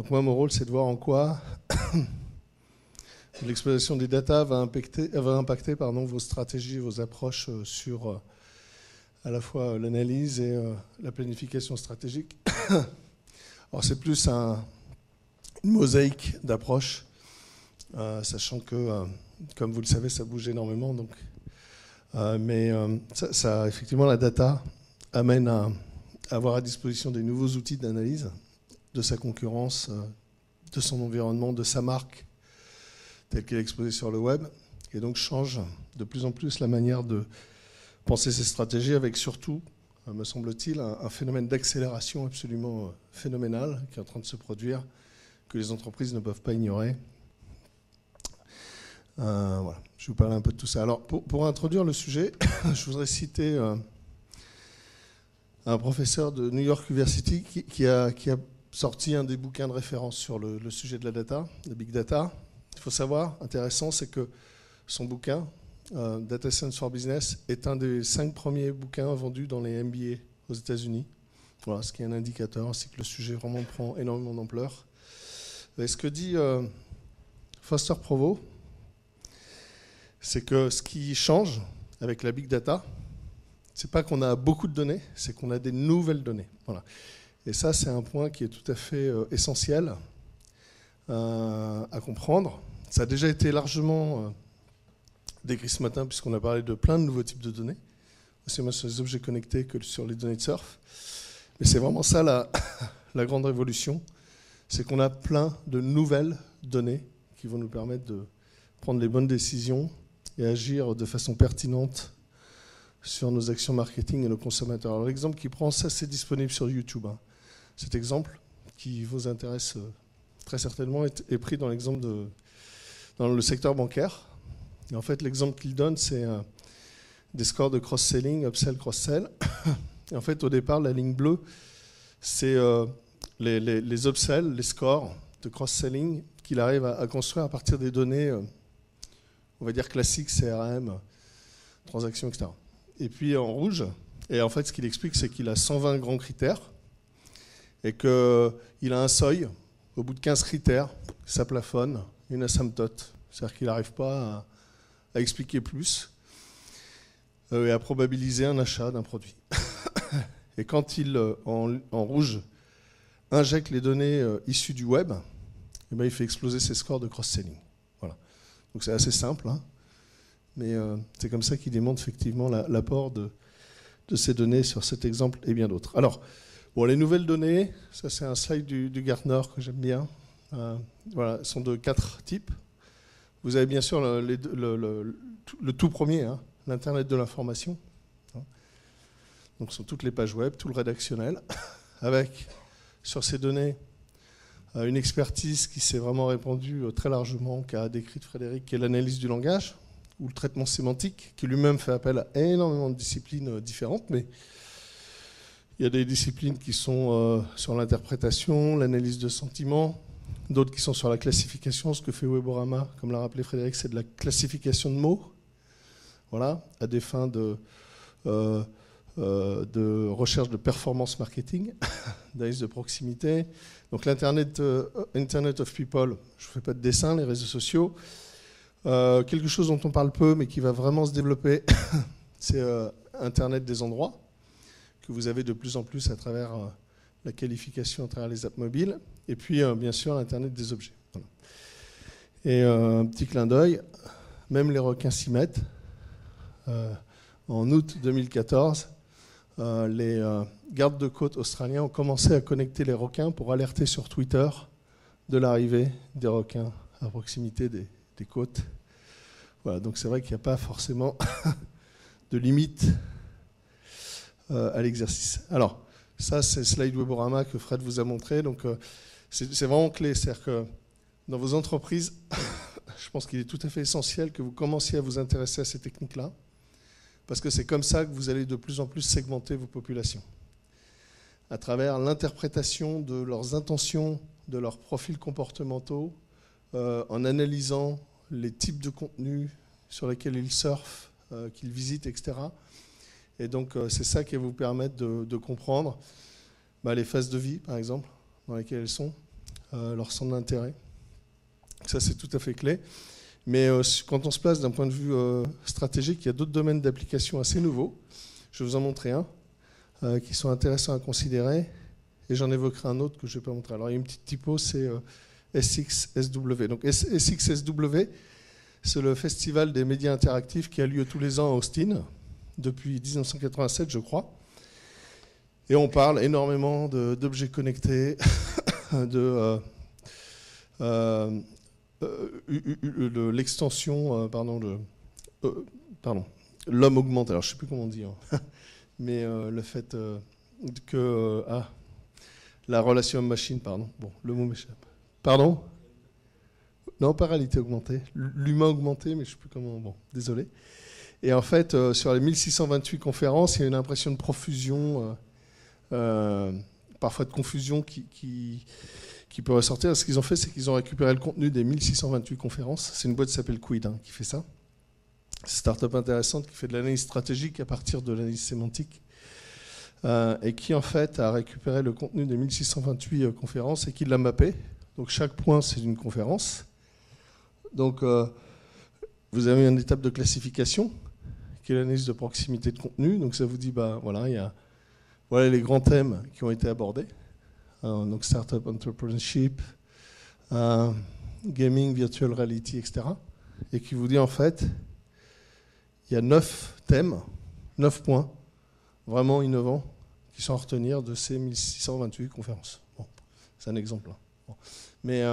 Donc moi, mon rôle, c'est de voir en quoi l'exploitation des data va impacter vos stratégies, vos approches sur à la fois l'analyse et la planification stratégique. Alors c'est plus une mosaïque d'approches, sachant que, comme vous le savez, ça bouge énormément. Donc, ça, effectivement, la data amène à avoir à disposition des nouveaux outils d'analyse de sa concurrence, de son environnement, de sa marque, telle qu'elle est exposée sur le web, et donc change de plus en plus la manière de penser ces stratégies, avec surtout, me semble-t-il, un phénomène d'accélération absolument phénoménal qui est en train de se produire, que les entreprises ne peuvent pas ignorer. Voilà, je vais vous parler un peu de tout ça. Alors, pour introduire le sujet, je voudrais citer un professeur de New York University qui a sorti un des bouquins de référence sur le sujet de la data, la big data. Il faut savoir, intéressant, c'est que son bouquin, Data Science for Business, est un des 5 premiers bouquins vendus dans les MBA aux États-Unis. Voilà, ce qui est un indicateur, c'est que le sujet vraiment prend énormément d'ampleur. Et ce que dit Foster Provost, c'est que ce qui change avec la big data, c'est pas qu'on a beaucoup de données, c'est qu'on a des nouvelles données. Voilà. Et ça, c'est un point qui est tout à fait essentiel à comprendre. Ça a déjà été largement décrit ce matin, puisqu'on a parlé de plein de nouveaux types de données, aussi bien sur les objets connectés que sur les données de surf. Mais c'est vraiment ça la grande révolution, c'est qu'on a plein de nouvelles données qui vont nous permettre de prendre les bonnes décisions et agir de façon pertinente sur nos actions marketing et nos consommateurs. Alors l'exemple qui prend, ça c'est disponible sur YouTube. Cet exemple qui vous intéresse très certainement est pris dans l'exemple dans le secteur bancaire. Et en fait, l'exemple qu'il donne, c'est des scores de cross-selling, upsell, cross-sell. Et en fait, au départ, la ligne bleue, c'est les upsells, les scores de cross-selling qu'il arrive à construire à partir des données, on va dire classiques, CRM, transactions, etc. Et puis en rouge, et en fait, ce qu'il explique, c'est qu'il a 120 grands critères et qu'il a un seuil. Au bout de 15 critères, ça plafonne, une asymptote. C'est-à-dire qu'il n'arrive pas à expliquer plus et à probabiliser un achat d'un produit. Et quand il, en rouge, injecte les données issues du web, eh bien, il fait exploser ses scores de cross-selling. Voilà. Donc c'est assez simple, mais c'est comme ça qu'il démontre effectivement l'apport de ces données sur cet exemple et bien d'autres. Alors, bon, les nouvelles données, ça c'est un slide du Gartner que j'aime bien. Voilà, sont de 4 types. Vous avez bien sûr le tout premier, l'Internet de l'information. Donc ce sont toutes les pages web, tout le rédactionnel, avec sur ces données une expertise qui s'est vraiment répandue très largement, qu'a décrite Frédéric, qui est l'analyse du langage, ou le traitement sémantique, qui lui-même fait appel à énormément de disciplines différentes, mais il y a des disciplines qui sont sur l'interprétation, l'analyse de sentiments, d'autres qui sont sur la classification. Ce que fait Weborama, comme l'a rappelé Frédéric, c'est de la classification de mots, voilà, à des fins de recherche de performance marketing, d'analyse de proximité. Donc l'Internet of People, je ne fais pas de dessin, les réseaux sociaux. Quelque chose dont on parle peu, mais qui va vraiment se développer, c'est Internet des endroits, que vous avez de plus en plus à travers la qualification à travers les apps mobiles, et puis bien sûr l'Internet des objets. Voilà. Et un petit clin d'œil, même les requins s'y mettent. En août 2014, les gardes de côte australiens ont commencé à connecter les requins pour alerter sur Twitter de l'arrivée des requins à proximité des côtes. Voilà, donc c'est vrai qu'il n'y a pas forcément de limite à l'exercice. Alors, ça c'est le slide Weborama que Fred vous a montré. Donc c'est vraiment clé, c'est-à-dire que dans vos entreprises, je pense qu'il est tout à fait essentiel que vous commenciez à vous intéresser à ces techniques-là, parce que c'est comme ça que vous allez de plus en plus segmenter vos populations, à travers l'interprétation de leurs intentions, de leurs profils comportementaux, en analysant les types de contenus sur lesquels ils surfent, qu'ils visitent, etc. Et donc c'est ça qui va vous permettre de comprendre les phases de vie, par exemple, dans lesquelles elles sont, leur centre d'intérêt. Ça, c'est tout à fait clé. Mais quand on se place d'un point de vue stratégique, il y a d'autres domaines d'application assez nouveaux. Je vais vous en montrer un qui sont intéressants à considérer. Et j'en évoquerai un autre que je ne vais pas montrer. Alors, il y a une petite typo, c'est SXSW. Donc, SXSW, c'est le festival des médias interactifs qui a lieu tous les ans à Austin, depuis 1987, je crois. Et on parle énormément d'objets connectés, de l'extension, l'homme augmenté. Alors, je ne sais plus comment on dit, hein. Mais le fait que... la relation homme-machine, pardon. Bon, le mot m'échappe. Pardon ? Non, pas réalité augmentée. L'humain augmenté, mais je ne sais plus comment... Bon, désolé. Et en fait, sur les 1628 conférences, il y a une impression de profusion, parfois de confusion qui peut ressortir. Ce qu'ils ont fait, c'est qu'ils ont récupéré le contenu des 1628 conférences. C'est une boîte qui s'appelle Quid qui fait ça. C'est une start-up intéressante qui fait de l'analyse stratégique à partir de l'analyse sémantique. Et qui en fait a récupéré le contenu des 1628 conférences et qui l'a mappé. Donc chaque point c'est une conférence. Donc vous avez une étape de classification qui est l'analyse de proximité de contenu. Donc ça vous dit voilà les grands thèmes qui ont été abordés. Donc startup entrepreneurship, gaming, virtual reality, etc. Et qui vous dit en fait il y a 9 thèmes, 9 points vraiment innovants qui sont à retenir de ces 1628 conférences. Bon, c'est un exemple. Hein. Bon. Mais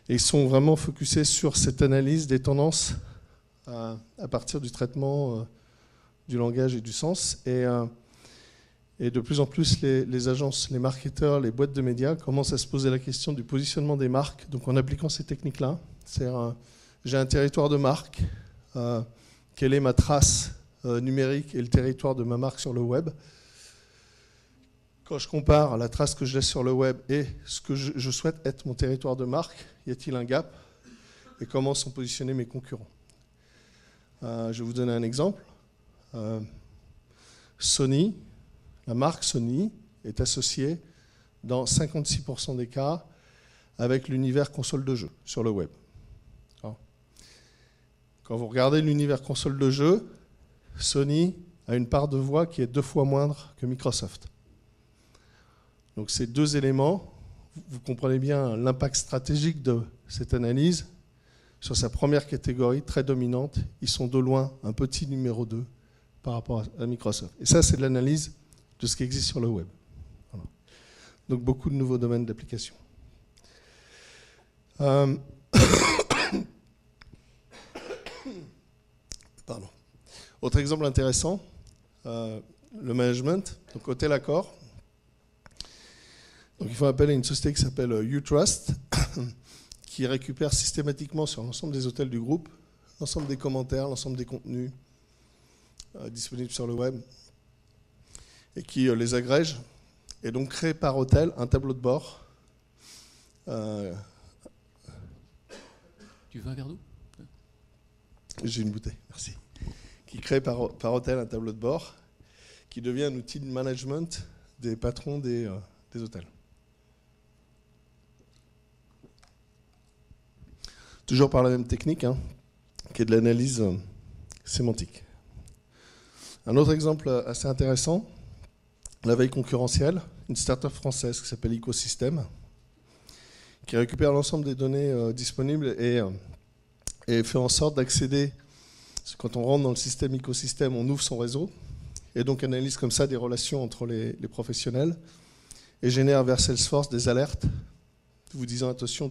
ils sont vraiment focusés sur cette analyse des tendances à partir du traitement du langage et du sens. Et de plus en plus, les agences, les marketeurs, les boîtes de médias commencent à se poser la question du positionnement des marques. Donc en appliquant ces techniques-là, c'est-à-dire j'ai un territoire de marque, quelle est ma trace numérique et le territoire de ma marque sur le web. Quand je compare la trace que je laisse sur le web et ce que je souhaite être mon territoire de marque, y a-t-il un gap? Et comment sont positionnés mes concurrents? Je vais vous donner un exemple. Sony, la marque Sony est associée dans 56% des cas avec l'univers console de jeu sur le web. Quand vous regardez l'univers console de jeu, Sony a une part de voix qui est 2 fois moindre que Microsoft. Donc ces deux éléments, vous comprenez bien l'impact stratégique de cette analyse. Sur sa première catégorie, très dominante, ils sont de loin un petit numéro 2 par rapport à Microsoft. Et ça, c'est de l'analyse de ce qui existe sur le web. Voilà. Donc beaucoup de nouveaux domaines d'application. Pardon. Autre exemple intéressant, le management, donc Hôtel Accor. Donc il faut appeler une société qui s'appelle Utrust, qui récupère systématiquement sur l'ensemble des hôtels du groupe, l'ensemble des commentaires, l'ensemble des contenus disponibles sur le web, et qui les agrège, et donc crée par hôtel un tableau de bord. Tu veux un verre d'eau ? J'ai une bouteille, merci. Qui crée par hôtel un tableau de bord, qui devient un outil de management des patrons des hôtels. Toujours par la même technique, hein, qui est de l'analyse sémantique. Un autre exemple assez intéressant, la veille concurrentielle, une start-up française qui s'appelle Ecosystem, qui récupère l'ensemble des données disponibles et fait en sorte d'accéder. Quand on rentre dans le système écosystème, on ouvre son réseau et donc analyse comme ça des relations entre les professionnels et génère vers Salesforce des alertes vous disant attention,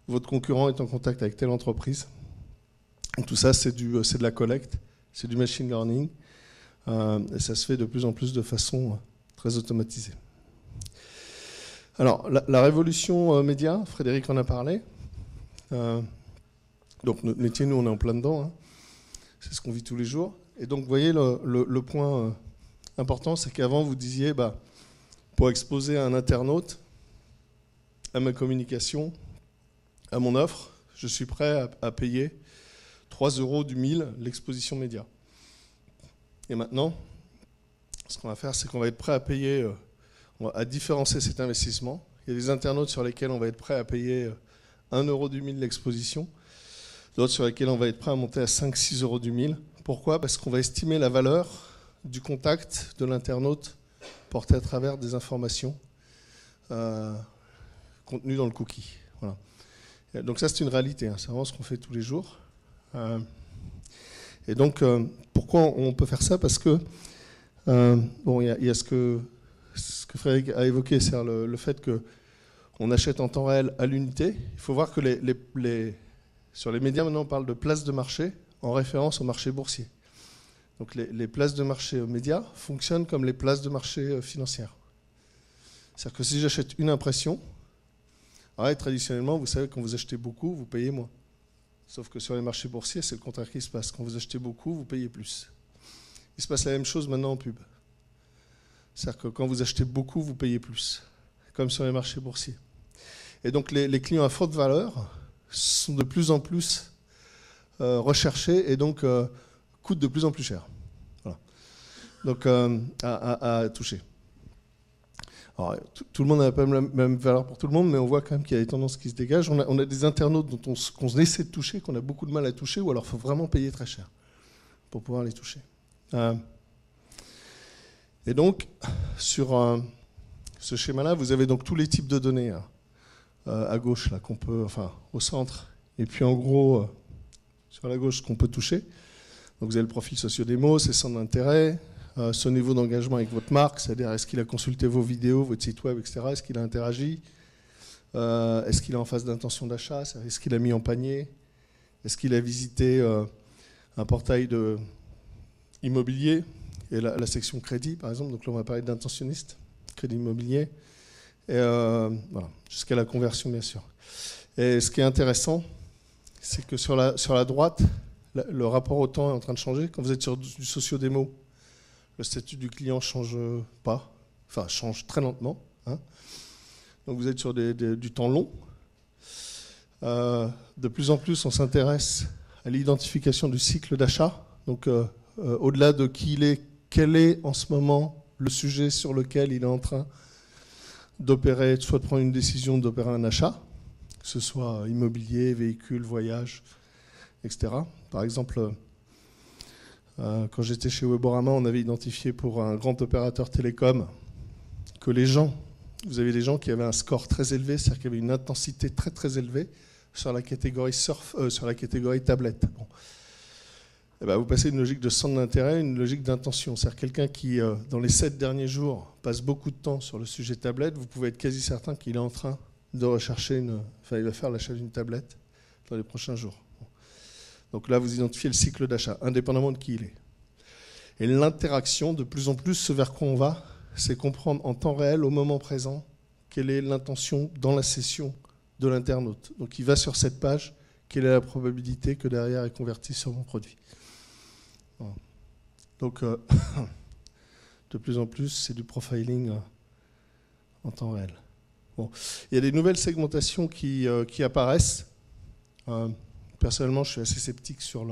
votre concurrent est en contact avec telle entreprise. Donc, tout ça, c'est de la collecte, c'est du machine learning et ça se fait de plus en plus de façon très automatisée. Alors, la révolution média, Frédéric en a parlé. Donc notre métier, nous, on est en plein dedans. Hein. C'est ce qu'on vit tous les jours. Et donc, vous voyez, le point important, c'est qu'avant, vous disiez, pour exposer à un internaute, à ma communication, à mon offre, je suis prêt à payer 3 € du 1000 l'exposition média. Et maintenant, ce qu'on va faire, c'est qu'on va être prêt à payer, à différencier cet investissement Il y a des internautes sur lesquels on va être prêt à payer 1 euro du 1000 l'exposition, d'autres sur lesquels on va être prêt à monter à 5-6 euros du 1000. Pourquoi? Parce qu'on va estimer la valeur du contact de l'internaute porté à travers des informations contenues dans le cookie. Voilà. Donc ça, c'est une réalité, hein. C'est vraiment ce qu'on fait tous les jours. Et donc, pourquoi on peut faire ça? Parce que, bon, il y a ce que Frédéric a évoqué, c'est le fait qu'on achète en temps réel à l'unité. Il faut voir que sur les médias, maintenant, on parle de places de marché en référence au marché boursier. Donc les places de marché aux médias fonctionnent comme les places de marché financières. C'est-à-dire que si j'achète une impression, traditionnellement, vous savez, quand vous achetez beaucoup, vous payez moins. Sauf que sur les marchés boursiers, c'est le contraire qui se passe. Quand vous achetez beaucoup, vous payez plus. Il se passe la même chose maintenant en pub. C'est-à-dire que quand vous achetez beaucoup, vous payez plus, comme sur les marchés boursiers. Et donc les clients à forte valeur sont de plus en plus recherchés et donc coûtent de plus en plus cher. Voilà. Donc à toucher. Alors, tout le monde n'a pas la même valeur pour tout le monde, mais on voit quand même qu'il y a des tendances qui se dégagent. On a des internautes qu'on essaie de toucher, qu'on a beaucoup de mal à toucher, ou alors il faut vraiment payer très cher pour pouvoir les toucher. Et donc, sur ce schéma-là, vous avez donc tous les types de données à gauche, là, enfin, au centre, et puis en gros, sur la gauche, ce qu'on peut toucher. Donc vous avez le profil socio-démo, ses centres d'intérêt, son niveau d'engagement avec votre marque, c'est-à-dire est-ce qu'il a consulté vos vidéos, votre site web, etc. Est-ce qu'il a interagi, est-ce qu'il est en phase d'intention d'achat, est-ce qu'il a mis en panier, est-ce qu'il a visité un portail immobilier, et la section crédit par exemple, donc là on va parler d'intentionniste, crédit immobilier, et voilà, jusqu'à la conversion bien sûr. Et ce qui est intéressant, c'est que sur la droite, le rapport au temps est en train de changer. Quand vous êtes sur du socio-démo, le statut du client ne change pas, enfin change très lentement. Hein. Donc vous êtes sur du temps long. De plus en plus, on s'intéresse à l'identification du cycle d'achat. Donc au-delà de qui il est, quel est en ce moment le sujet sur lequel il est en train d'opérer, soit de prendre une décision d'opérer un achat, que ce soit immobilier, véhicule, voyage, etc. Par exemple, quand j'étais chez Weborama, on avait identifié pour un grand opérateur télécom que vous avez des gens qui avaient un score très élevé, c'est-à-dire qu'il y avait une intensité très très élevée sur la catégorie sur la catégorie tablette. Bon. Et ben, vous passez d'une logique de centre d'intérêt à une logique d'intention. C'est-à-dire quelqu'un qui, dans les 7 derniers jours, passe beaucoup de temps sur le sujet tablette, vous pouvez être quasi certain qu'il est en train de rechercher il va faire l'achat d'une tablette dans les prochains jours. Donc là, vous identifiez le cycle d'achat, indépendamment de qui il est. Et l'interaction, de plus en plus, ce vers quoi on va, c'est comprendre en temps réel, au moment présent, quelle est l'intention dans la session de l'internaute. Donc il va sur cette page, quelle est la probabilité que derrière est converti sur mon produit. Voilà. Donc de plus en plus, c'est du profiling en temps réel. Bon. Il y a des nouvelles segmentations qui apparaissent. Personnellement, je suis assez sceptique sur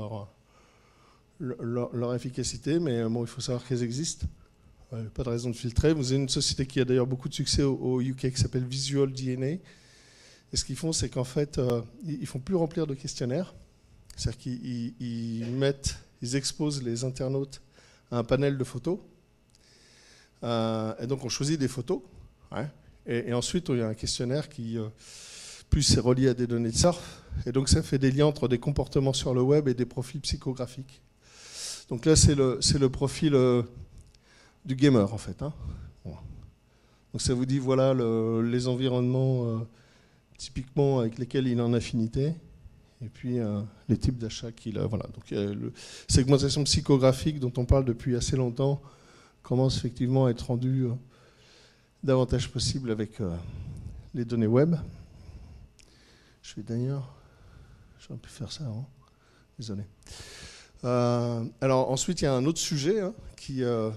leur efficacité, mais bon, il faut savoir qu'elles existent. Pas de raison de filtrer. Vous avez une société qui a d'ailleurs beaucoup de succès au UK qui s'appelle Visual DNA. Et ce qu'ils font, c'est qu'en fait, ils ne font plus remplir de questionnaires. C'est-à-dire qu'ils exposent les internautes à un panel de photos. Et donc, on choisit des photos. Ouais. Et ensuite, il y a un questionnaire qui... plus c'est relié à des données de surf. Et donc ça fait des liens entre des comportements sur le web et des profils psychographiques. Donc là, c'est le profil du gamer, en fait. Hein. Bon. Donc ça vous dit, voilà, les environnements typiquement avec lesquels il est en affinité, et puis les types d'achats qu'il a. Voilà. Donc la segmentation psychographique dont on parle depuis assez longtemps commence effectivement à être rendue davantage possible avec les données web. Je vais d'ailleurs... J'aurais pu faire ça avant. Désolé. Alors ensuite, il y a un autre sujet qui est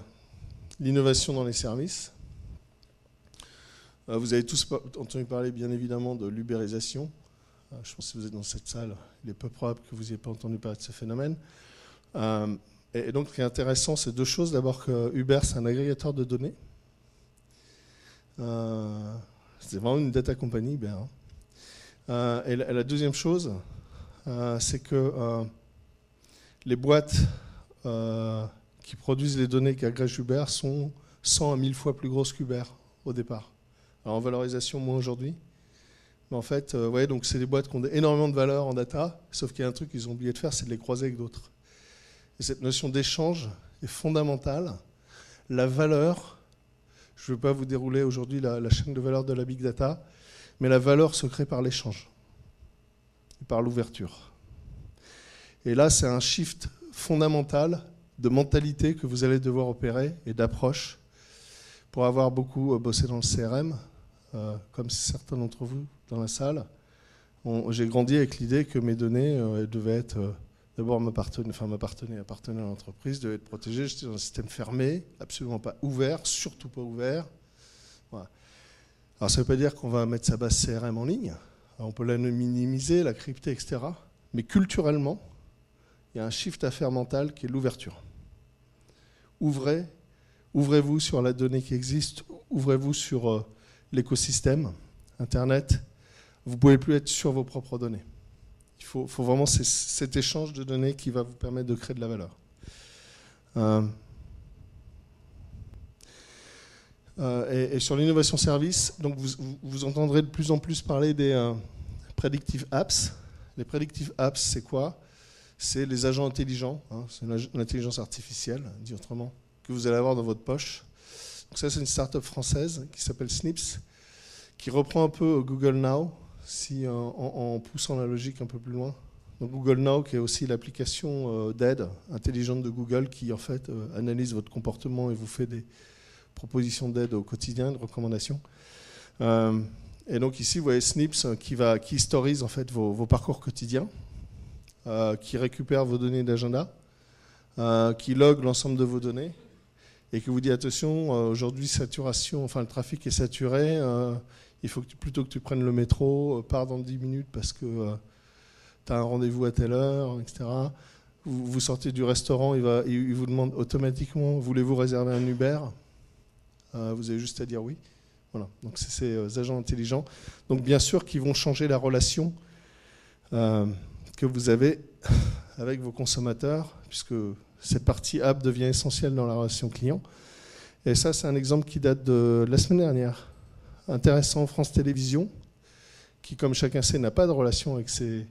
l'innovation dans les services. Vous avez tous entendu parler, bien évidemment, de l'ubérisation. Je pense que si vous êtes dans cette salle, il est peu probable que vous n'ayez pas entendu parler de ce phénomène. Et donc, ce qui est intéressant, c'est deux choses. D'abord, que Uber, c'est un agrégateur de données. C'est vraiment une data company, IBM. Et la deuxième chose, c'est que les boîtes qui produisent les données qu'agrège Uber sont 100 à 1000 fois plus grosses qu'Uber au départ. Alors en valorisation, moins aujourd'hui. Mais en fait, ouais, donc c'est des boîtes qui ont énormément de valeur en data, sauf qu'il y a un truc qu'ils ont oublié de faire, c'est de les croiser avec d'autres. Et cette notion d'échange est fondamentale. La valeur, je ne vais pas vous dérouler aujourd'hui la chaîne de valeur de la big data, mais la valeur se crée par l'échange et par l'ouverture. Et là, c'est un shift fondamental de mentalité que vous allez devoir opérer et d'approche. Pour avoir beaucoup bossé dans le CRM, comme certains d'entre vous dans la salle, j'ai grandi avec l'idée que mes données devaient être, d'abord appartenaient à l'entreprise, devaient être protégées. J'étais dans un système fermé, absolument pas ouvert, surtout pas ouvert. Voilà. Alors ça ne veut pas dire qu'on va mettre sa base CRM en ligne. Alors, on peut la minimiser, la crypter, etc. Mais culturellement, il y a un shift à faire mental qui est l'ouverture. Ouvrez-vous sur la donnée qui existe, ouvrez-vous sur l'écosystème, Internet. Vous ne pouvez plus être sur vos propres données. Il faut vraiment cet échange de données qui va vous permettre de créer de la valeur. Et sur l'innovation service, donc vous entendrez de plus en plus parler des predictive apps. Les predictive apps, c'est quoi? C'est les agents intelligents, hein, c'est l'intelligence artificielle, dit autrement, que vous allez avoir dans votre poche. Donc ça, c'est une start-up française qui s'appelle Snips, qui reprend un peu Google Now, en poussant la logique un peu plus loin. Donc Google Now, qui est aussi l'application d'aide intelligente de Google, qui en fait analyse votre comportement et vous fait des propositions d'aide au quotidien, de recommandations. Et donc ici, vous voyez Snips qui historise en fait vos parcours quotidiens, qui récupère vos données d'agenda, qui log l'ensemble de vos données et qui vous dit attention, aujourd'hui saturation, enfin le trafic est saturé, il faut que plutôt que tu prennes le métro, pars dans 10 minutes parce que tu as un rendez-vous à telle heure, etc. Vous sortez du restaurant, il vous demande automatiquement voulez-vous réserver un Uber? Vous avez juste à dire oui. Voilà. Donc c'est ces agents intelligents. Donc bien sûr qu'ils vont changer la relation que vous avez avec vos consommateurs, puisque cette partie app devient essentielle dans la relation client. Et ça, c'est un exemple qui date de la semaine dernière. Intéressant, France Télévisions, qui, comme chacun sait, n'a pas de relation avec ses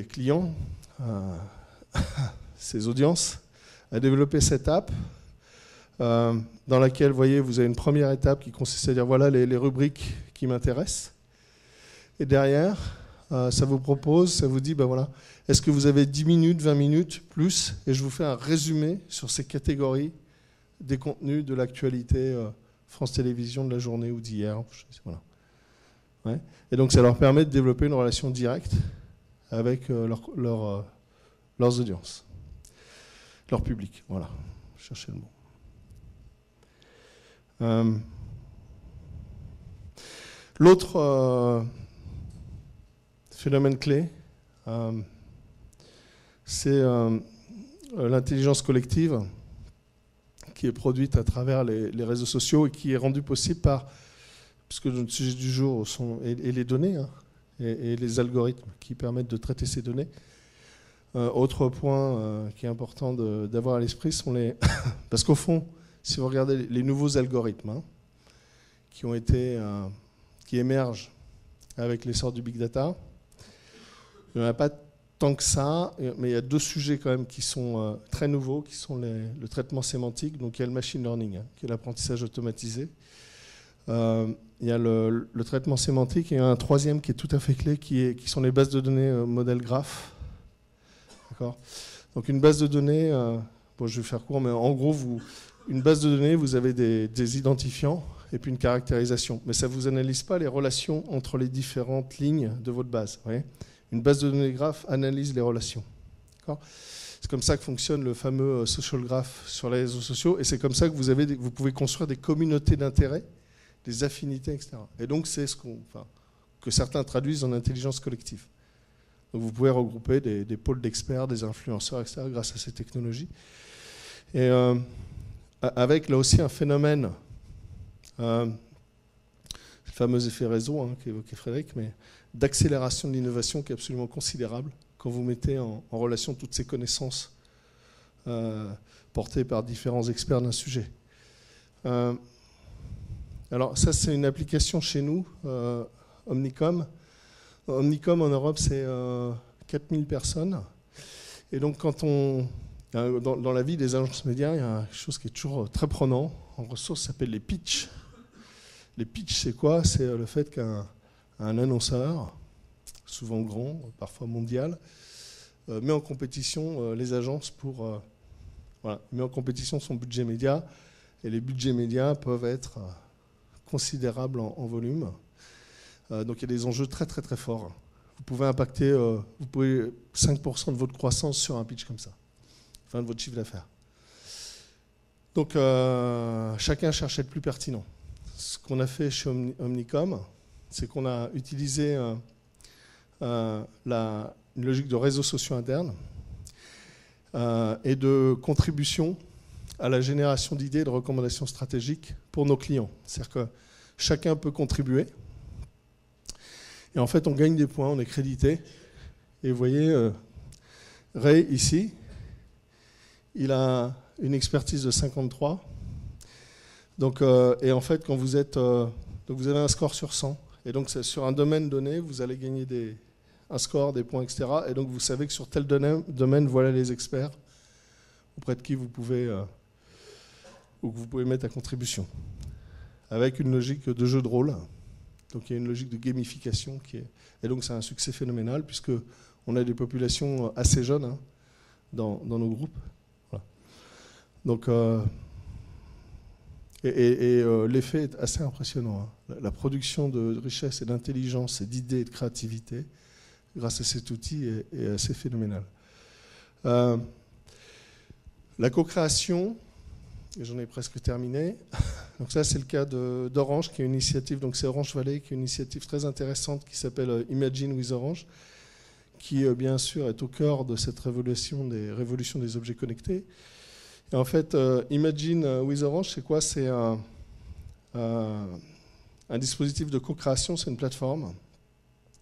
clients, ses audiences, a développé cette app dans laquelle, vous voyez, vous avez une première étape qui consiste à dire voilà les rubriques qui m'intéressent. Et derrière, ça vous propose, ça vous dit, ben voilà, est-ce que vous avez 10 minutes, 20 minutes, plus, et je vous fais un résumé sur ces catégories des contenus de l'actualité France Télévisions de la journée ou d'hier. Voilà. Ouais. Et donc ça leur permet de développer une relation directe avec leurs audiences, leur public. Voilà, cherchez le mot. L'autre phénomène clé, c'est l'intelligence collective qui est produite à travers les réseaux sociaux et qui est rendue possible par, puisque le sujet du jour sont et les données hein, et les algorithmes qui permettent de traiter ces données. Autre point qui est important d'avoir à l'esprit sont les... Parce qu'au fond, si vous regardez les nouveaux algorithmes hein, qui émergent avec l'essor du big data, il n'y en a pas tant que ça, mais il y a deux sujets quand même qui sont très nouveaux, qui sont le traitement sémantique, donc il y a le machine learning, hein, qui est l'apprentissage automatisé. Il y a le traitement sémantique et il y a un troisième qui est tout à fait clé, qui sont les bases de données modèle graph. D'accord ? Donc une base de données, bon, je vais faire court, mais en gros, une base de données, vous avez des identifiants et puis une caractérisation. Mais ça ne vous analyse pas les relations entre les différentes lignes de votre base. Vous voyez ? Une base de données graph analyse les relations. C'est comme ça que fonctionne le fameux social graph sur les réseaux sociaux, et c'est comme ça que vous pouvez construire des communautés d'intérêt, des affinités, etc. Et donc c'est que certains traduisent en intelligence collective. Donc vous pouvez regrouper des pôles d'experts, des influenceurs, etc. grâce à ces technologies. Et avec là aussi un phénomène fameux effet réseau qu'évoquait Frédéric, mais d'accélération de l'innovation qui est absolument considérable quand vous mettez en relation toutes ces connaissances portées par différents experts d'un sujet. Alors ça, c'est une application chez nous, Omnicom. Omnicom en Europe, c'est 4000 personnes. Et donc quand dans la vie des agences médias, il y a quelque chose qui est toujours très prenant. En ressources, ça s'appelle les pitchs. Les pitchs, c'est quoi? C'est le fait qu'un annonceur, souvent grand, parfois mondial, met en compétition les agences pour... met en compétition son budget média. Et les budgets médias peuvent être considérables en volume. Donc il y a des enjeux très très très forts. Vous pouvez impacter 5% de votre croissance sur un pitch comme ça, enfin de votre chiffre d'affaires. Donc chacun cherche à être plus pertinent. Ce qu'on a fait chez Omnicom, c'est qu'on a utilisé une logique de réseaux sociaux internes et de contribution à la génération d'idées et de recommandations stratégiques pour nos clients. C'est-à-dire que chacun peut contribuer. Et en fait, on gagne des points, on est crédité. Et vous voyez, Ray, ici, il a une expertise de 53. Donc, et en fait, quand vous êtes... donc vous avez un score sur 100. Et donc, sur un domaine donné, vous allez gagner un score, des points, etc. Et donc, vous savez que sur tel domaine, voilà les experts auprès de qui vous pouvez mettre à contribution. Avec une logique de jeu de rôle. Donc il y a une logique de gamification et donc c'est un succès phénoménal puisqu'on a des populations assez jeunes dans nos groupes. Voilà. Donc l'effet est assez impressionnant. La production de richesse et d'intelligence et d'idées et de créativité grâce à cet outil est assez phénoménale. La co-création, et j'en ai presque terminé. Donc ça, c'est le cas d'Orange, qui est une initiative, donc c'est Orange Valley, qui est une initiative très intéressante qui s'appelle Imagine with Orange, qui bien sûr est au cœur de cette révolution des objets connectés. Et en fait, Imagine with Orange, c'est quoi? C'est un dispositif de co-création, c'est une plateforme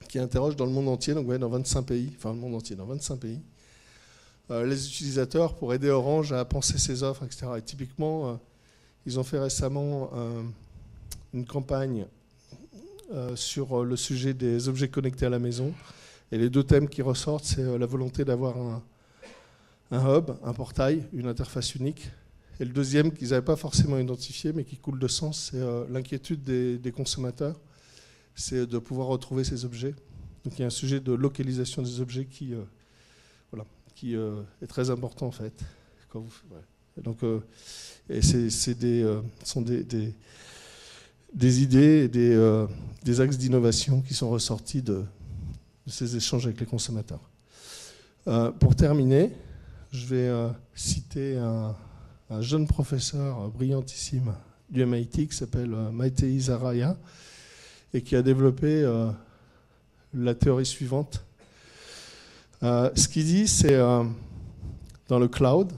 qui interroge dans le monde entier, donc dans 25 pays, enfin le monde entier, dans 25 pays, les utilisateurs pour aider Orange à penser ses offres, etc. Et typiquement, ils ont fait récemment une campagne sur le sujet des objets connectés à la maison. Et les deux thèmes qui ressortent, c'est la volonté d'avoir un hub, un portail, une interface unique. Et le deuxième qu'ils n'avaient pas forcément identifié, mais qui coule de sens, c'est l'inquiétude des consommateurs. C'est de pouvoir retrouver ces objets. Donc il y a un sujet de localisation des objets qui est très important en fait. Donc, et sont des idées et des axes d'innovation qui sont ressortis de ces échanges avec les consommateurs. Pour terminer, je vais citer un jeune professeur brillantissime du MIT qui s'appelle Maitei Zaraya et qui a développé la théorie suivante. Ce qu'il dit, c'est dans le cloud,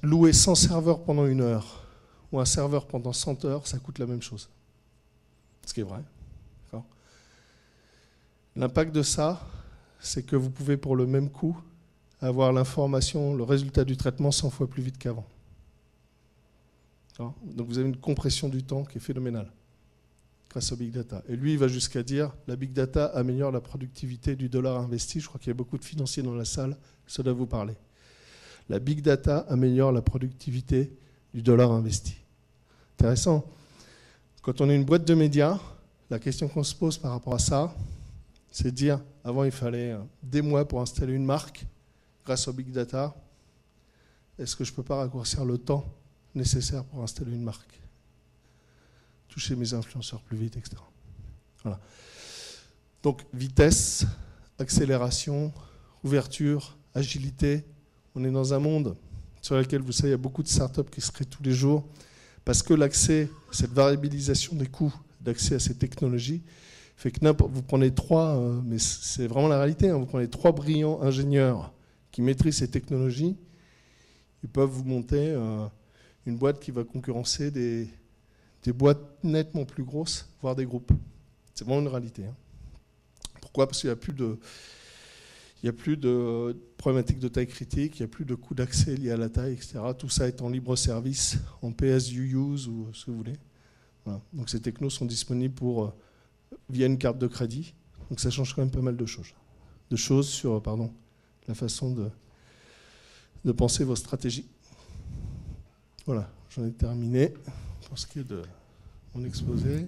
louer 100 serveurs pendant 1 heure ou un serveur pendant 100 heures, ça coûte la même chose. Ce qui est vrai. L'impact de ça, c'est que vous pouvez pour le même coût avoir l'information, le résultat du traitement 100 fois plus vite qu'avant. Donc vous avez une compression du temps qui est phénoménale grâce au big data. Et lui, il va jusqu'à dire la big data améliore la productivité du dollar investi. Je crois qu'il y a beaucoup de financiers dans la salle, ça doit vous parler. La big data améliore la productivité du dollar investi. Intéressant. Quand on est une boîte de médias, la question qu'on se pose par rapport à ça, c'est de dire, avant il fallait des mois pour installer une marque, grâce au big data, est-ce que je ne peux pas raccourcir le temps nécessaire pour installer une marque? Toucher mes influenceurs plus vite, etc. Voilà. Donc vitesse, accélération, ouverture, agilité. On est dans un monde sur lequel, vous savez, il y a beaucoup de startups qui se créent tous les jours parce que l'accès, cette variabilisation des coûts d'accès à ces technologies fait que vous prenez mais c'est vraiment la réalité, vous prenez 3 brillants ingénieurs qui maîtrisent ces technologies, ils peuvent vous monter une boîte qui va concurrencer des des boîtes nettement plus grosses, voire des groupes. C'est vraiment une réalité. Hein. Pourquoi? Parce qu'il n'y a plus de problématiques de taille critique, il n'y a plus de coûts d'accès liés à la taille, etc. Tout ça est en libre service, en PS-UUse ou ce que vous voulez. Voilà. Donc ces technos sont disponibles via une carte de crédit. Donc ça change quand même pas mal de choses. Sur la façon de penser vos stratégies. Voilà, j'en ai terminé pour ce qui est de mon exposé.